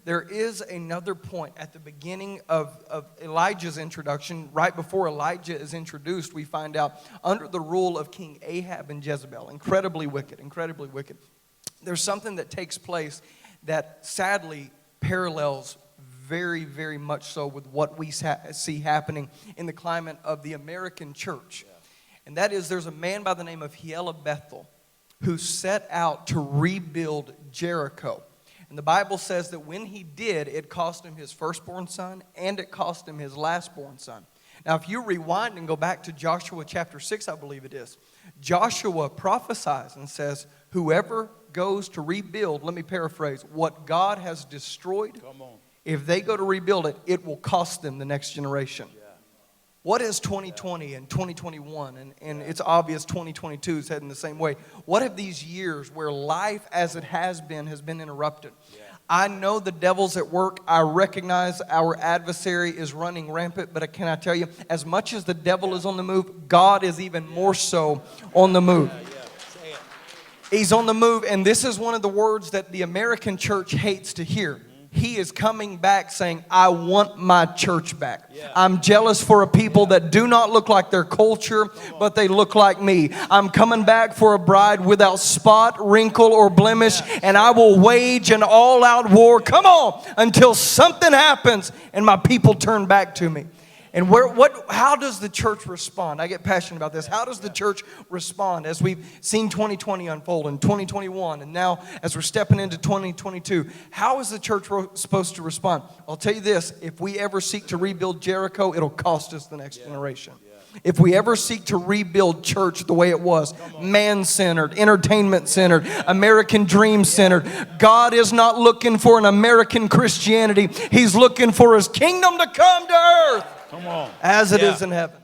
there is another point at the beginning of Elijah's introduction. Right before Elijah is introduced, we find out under the rule of King Ahab and Jezebel, incredibly wicked, incredibly wicked. There's something that takes place that sadly parallels very, very much so with what we see happening in the climate of the American church. And that is, there's a man by the name of Hiel Bethel who set out to rebuild Jericho. And the Bible says that when he did, it cost him his firstborn son and it cost him his lastborn son. Now, if you rewind and go back to Joshua chapter 6, I believe it is, Joshua prophesies and says, whoever goes to rebuild, let me paraphrase, what God has destroyed, if they go to rebuild it, it will cost them the next generation. What is 2020 and 2021? And it's obvious 2022 is heading the same way. What have these years where life as it has been interrupted? I know the devil's at work. I recognize our adversary is running rampant. But can I tell you, as much as the devil is on the move, God is even more so on the move. He's on the move. And this is one of the words that the American church hates to hear. He is coming back saying, I want my church back. I'm jealous for a people that do not look like their culture, but they look like me. I'm coming back for a bride without spot, wrinkle, or blemish, and I will wage an all-out war, come on, until something happens and my people turn back to me. And how does the church respond? I get passionate about this. How does the church respond as we've seen 2020 unfold and 2021 and now as we're stepping into 2022? How is the church supposed to respond? I'll tell you this, if we ever seek to rebuild Jericho, it'll cost us the next generation. If we ever seek to rebuild church the way it was, man-centered, entertainment-centered, American dream-centered, God is not looking for an American Christianity. He's looking for His kingdom to come to earth. As it is in heaven.